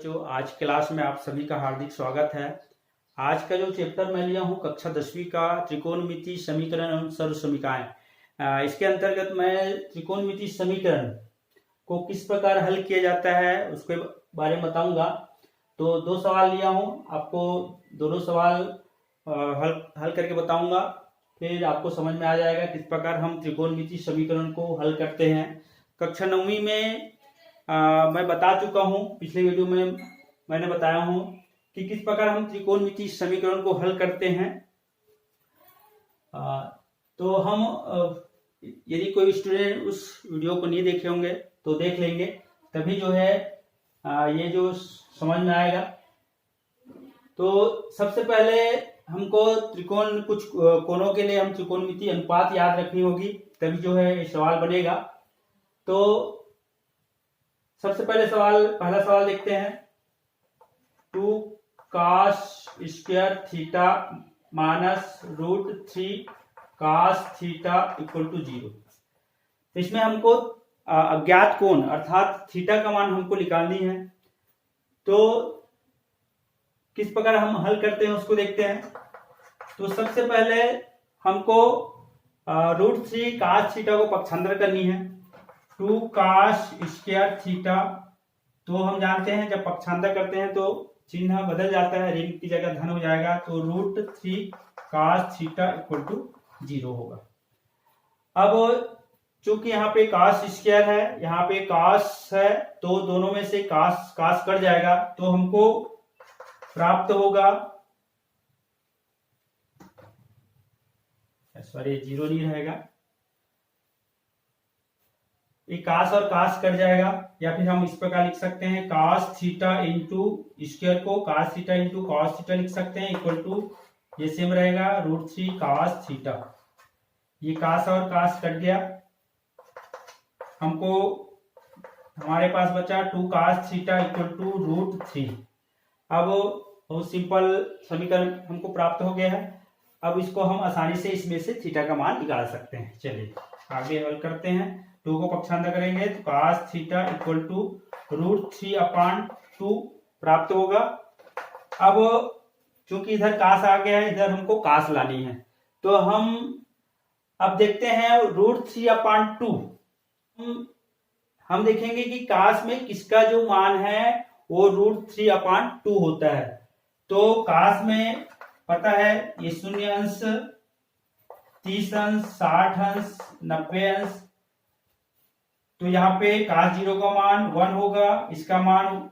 बच्चों, आज क्लास में आप सभी का हार्दिक स्वागत है। आज का जो चैप्टर मैं लिया हूँ कक्षा 10वीं का त्रिकोणमिति समीकरण एवं सर्व समीकरण। इसके अंतर्गत मैं त्रिकोणमिति समीकरण को किस प्रकार हल किया जाता है उसके बारे में बताऊंगा। तो दो सवाल लिया हूँ, आपको दोनों सवाल हल करके बताऊंगा, फिर आपको समझ में आ जाएगा किस प्रकार हम त्रिकोणमिति समीकरण को हल करते हैं। कक्षा 9वीं में मैं बता चुका हूं, पिछले वीडियो में मैंने बताया हूं कि किस प्रकार हम त्रिकोणमिति समीकरण को हल करते हैं। तो हम यदि कोई स्टूडेंट उस वीडियो को नहीं देखे होंगे तो देख लेंगे, तभी जो है ये जो समझ में आएगा। तो सबसे पहले हमको त्रिकोण कुछ कोणों के लिए हम त्रिकोणमिति अनुपात याद रखनी होगी, तभी जो है ये सवाल बनेगा। तो सबसे पहले पहला सवाल देखते हैं। 2 cos square theta minus √3 cos theta equal to 0। इसमें हमको अज्ञात कोण अर्थात थीटा का मान हमको निकालनी है। तो किस प्रकार हम हल करते हैं उसको देखते हैं। तो सबसे पहले हमको √3 cos थीटा को पक्षांतर करनी है। 2 cos स्क्वायर थीटा, तो हम जानते हैं जब पक्षांतर करते हैं तो चिन्ह बदल जाता है, ऋण की जगह धन हो जाएगा, तो √3 cos थीटा इक्वल टू 0 होगा। अब चूंकि यहाँ पे cos स्क्वायर है, यहाँ पे cos है, तो दोनों में से cos कट जाएगा, तो हमको प्राप्त होगा, सॉरी 0 नहीं रहेगा, एक cos और cos कट जाएगा, या फिर हम इस प्रकार लिख सकते हैं cos थीटा इंटू स्क्वायर को cos theta into cos theta लिख सकते हैं इक्वल टू, ये सेम रहेगा √3 cos थीटा। ये cos और cos कट गया, हमको हमारे पास बचा 2 cos थीटा इक्वल टू √3। अब बहुत सिंपल समीकरण हमको प्राप्त हो गया है। अब इसको हम आसानी से इसमें से थीटा का मान निकाल सकते हैं। चलिए आगे हल करते हैं। 2 को पक्षांतर करेंगे तो cos थीटा इक्वल टू √3/2 प्राप्त होगा। अब चूंकि इधर cos आ गया है, इधर हमको cos लानी है, तो हम अब देखते हैं √3/2। हम देखेंगे कि cos में किसका जो मान है वो √3/2 होता है। तो cos में पता है ये 0 अंश, 30 अंश, 60 अंश, 90 अंश, तो यहाँ पे cos 0 का मान 1 होगा, इसका मान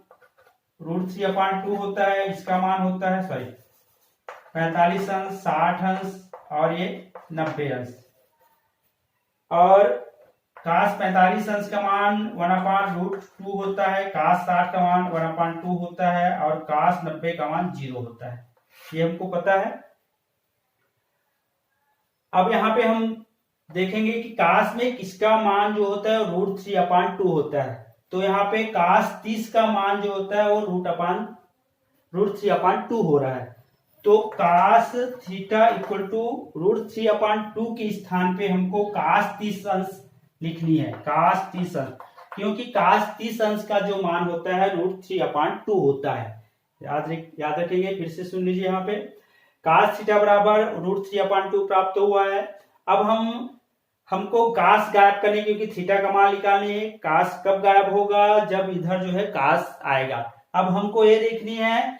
√3/2 होता है, इसका मान होता है 45 अंश, 60 अंश और ये 90 अंश। और cos 45 अंश का मान 1/√2 होता है, cos 60 का मान 1/2 होता है और cos 90 का मान 0 होता है, ये हमको पता है। अब यहाँ पे हम देखेंगे कि cos में किसका मान जो होता है √3/2 होता है। तो यहाँ पे cos 30 का मान जो होता है वो √3/2 हो रहा है। तो cos थीटा इक्वल टू √3/2 के स्थान पे हमको cos 30 अंश लिखनी है, cos 30 अंश, क्योंकि cos 30 अंश का जो मान होता है √3/2 होता है। याद रखेंगे, फिर से सुन लीजिए। यहाँ पे cos थीटा बराबर √3/2 प्राप्त हुआ है। अब हमको cos गायब करने, क्योंकि थीटा का मान निकालनी है। cos कब गायब होगा? जब इधर जो है cos आएगा। अब हमको ये देखनी है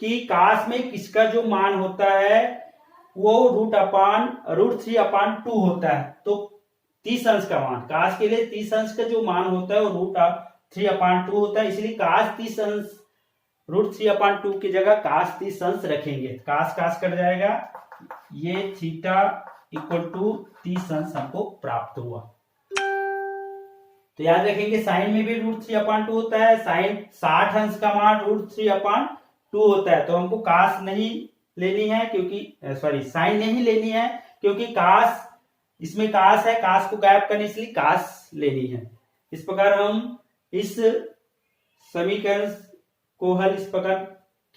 कि cos में किसका जो मान होता है वो √3/2 होता है। तो 30 अंश का मान, cos के लिए 30 अंश का जो मान होता है वो √3/2 होता है, इसलिए cos 30 अंश √3/2 की जगह cos 30 अंश रखेंगे। cos कट जाएगा, ये थीटा इक्वल टू 30 अंश हमको प्राप्त हुआ। तो याद रखेंगे साइन में भी √3/2 होता है, साइन 60 अंश का मान √3/2 होता है। तो हमको cos नहीं लेनी है, क्योंकि साइन नहीं लेनी है, क्योंकि cos इसमें cos है, cos को गायब करने इसलिए cos लेनी है। इस प्रकार हम इस समीकरण को हल इस प्रकार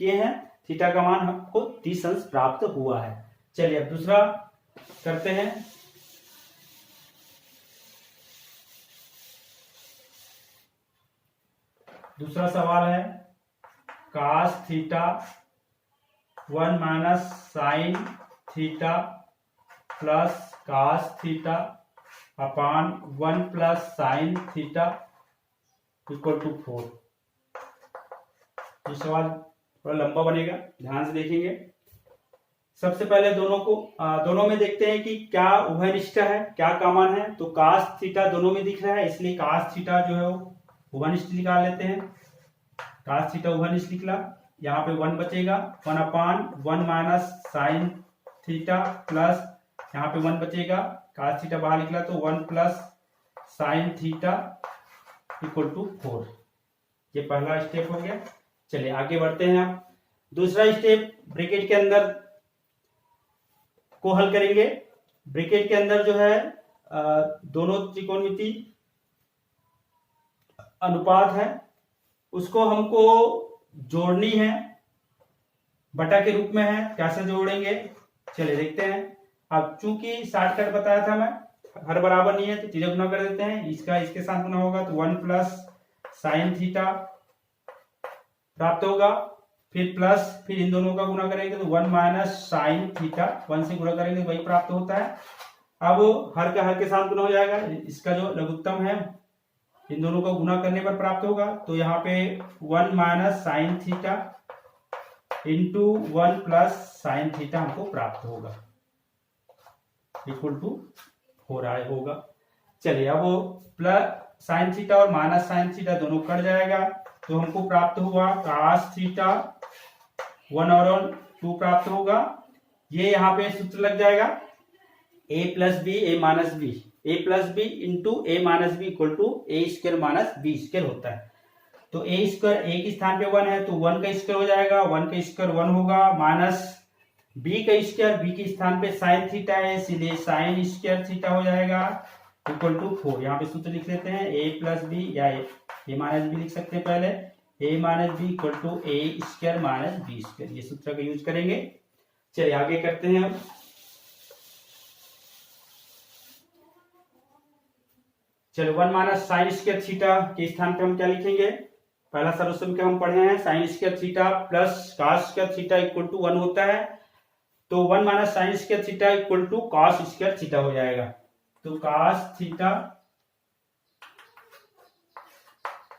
किए हैं। थीटा का मान हमको 30 अंश प्राप्त हुआ है। चलिए अब दूसरा करते हैं। दूसरा सवाल है cos theta 1 minus sine theta plus cos theta upon 1 plus sine theta equal to 4। ये सवाल थोड़ा लंबा बनेगा, ध्यान से देखेंगे। सबसे पहले दोनों में देखते हैं कि क्या उभयनिष्ठ है, क्या कॉमन है। तो cos थीटा दोनों में दिख रहा है, इसलिए cos थीटा जो है वो उभयनिष्ठ निकाल लेते हैं। cos थीटा उभयनिष्ठ निकला, यहाँ पे 1 बचेगा, 1 अपान 1 माइनस साइन थीटा प्लस यहाँ पे 1 बचेगा, cos थीटा बाहर निकला तो 1 plus sine theta equal to 4। ये पहला स्टेप हो गया। चलिए आगे बढ़ते हैं। आप दूसरा स्टेप ब्रैकेट के अंदर को हल करेंगे। ब्रैकेट के अंदर जो है दोनों त्रिकोणमिति अनुपात है, उसको हमको जोड़नी है, बटा के रूप में है। कैसे जोड़ेंगे चलिए देखते हैं। अब चूंकि शॉर्टकट बताया था मैं, हर बराबर नहीं है तो तीजा गुना कर देते हैं। इसका इसके साथ गुना होगा तो 1 प्लस साइन थीटा प्राप्त होगा, फिर प्लस, फिर इन दोनों का गुना करेंगे तो 1 माइनस साइन थीटा, 1 से गुना करेंगे वही प्राप्त होता है। अब हर का हर के साथ गुना हो जाएगा, इसका जो लघुत्तम है इन दोनों को गुना करने पर प्राप्त होगा। तो यहाँ पे 1 minus sine theta into 1 plus sine theta हमको प्राप्त होगा इक्वल टू 4 आए होगा। चलिए अब वो प्लस साइन थीटा और माइनस साइन थीटा दोनों कट जाएगा, तो हमको प्राप्त हुआ cos थीटा 1 और 2 प्राप्त होगा। ये यहाँ पे सूत्र लग जाएगा a plus B A minus B, A plus B into A minus B equal to A square minus B square होता है। तो ए स्क्वायर ए के स्थान पे 1 है तो 1 का स्क्वायर हो जाएगा, 1 का स्क्वायर 1 होगा, माइनस बी का स्क्वायर बी के स्थान पे साइन थीटा है इसलिए साइन स्क्वायर थीटा हो जाएगा इक्वल टू 4। यहाँ पे सूत्र लिख लेते हैं a प्लस बी या ए माइनस बी लिख सकते हैं पहले, a minus B equal to A square minus B square, ये सूत्र का यूज करेंगे। चलिए आगे करते हैं। अब चलो 1 माइनस साइन स्क्वायर थीटा के स्थान पे हम क्या लिखेंगे, पहला सॉल्यूशन के हम पढ़े हैं sine square theta plus cos square theta equal to 1 होता है। तो 1 minus sine square theta equal to cos square theta हो जाएगा। तो cos थीटा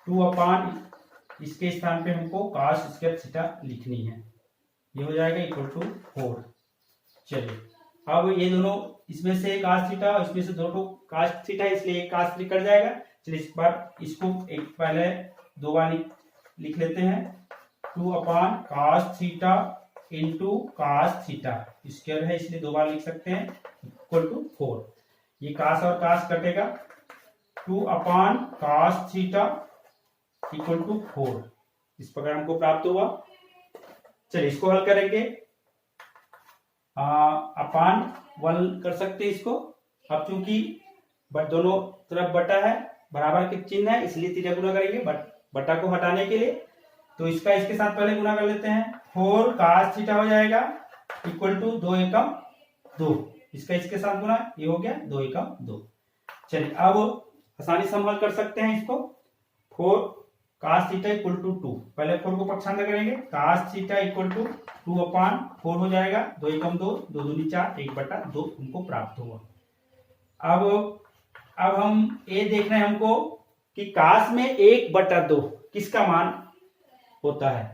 2 अपान इसके स्थान पे हमको cos स्क्वायर थीटा लिखनी है, ये हो जाएगा इक्वल टू 4। चलिए अब ये दोनों इसमें से cos थीटा और इसमें से दोनों cos थीटा इसलिए एक cos थीटा कट जाएगा। चलिए इस बार इसको एक पहले 2 बार लिख लेते हैं, 2 अपान cos theta into cos theta, square है इसलिए 2 बार लिख सकते हैं इक्वल टू 4। ये cos और cos कटेगा, 2 अपान cos थीटा इक्वल टू 4, इस प्रकार हमको प्राप्त हुआ। चलिए इसको हल करेंगे, अपान 1 कर सकते हैं इसको। अब चूंकि दोनों तरफ बटा है, बराबर के चिन्ह है इसलिए तीजा गुना करेंगे बटा को हटाने के लिए। तो इसका इसके साथ पहले गुना कर लेते हैं, 4 cos थीटा हो जाएगा इक्वल टू 2 एकम 2, इसका इसके साथ गुना, ये हो गया 2 एकम 2। चलिए अब आसानी से हम हल कर सकते हैं इसको। 4 cos थीटा इक्वल टू 2, पहले 4 को पक्षांतर करेंगे, cos थीटा इक्वल टू 2 अपान 4 हो जाएगा, 2 एकम 2, 2 दूनी 4, 1/2 हमको प्राप्त हुआ। अब हम ये देख रहे हैं हमको कि cos में 1/2 किसका मान होता है,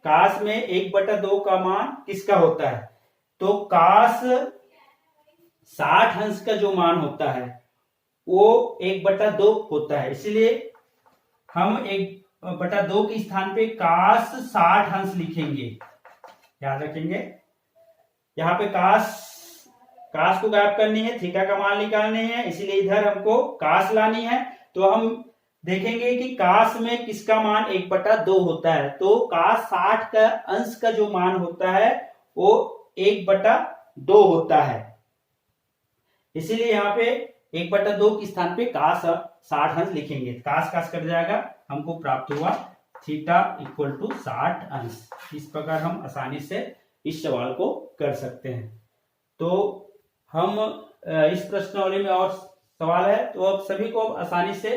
cos में 1/2 का मान किसका होता है। तो cos 60 अंश का जो मान होता है वो 1/2 होता है, इसलिए हम 1/2 के स्थान पे cos 60 अंश लिखेंगे। याद रखेंगे यहाँ पे cos को गायब करनी है, थीटा का मान निकालनी है, इसीलिए इधर हमको cos लानी है। तो हम देखेंगे कि cos में किसका मान 1/2 होता है। तो cos 60 का अंश का जो मान होता है वो 1/2 होता है, इसीलिए यहाँ पे 1/2 के स्थान पे cos 60 अंश लिखेंगे। cos कट जाएगा, हमको प्राप्त हुआ थीटा इक्वल टू 60 अंश। इस प्रकार हम आसानी से इस सवाल को कर सकते हैं। तो हम इस प्रश्नावली में और सवाल है तो अब सभी को आसानी से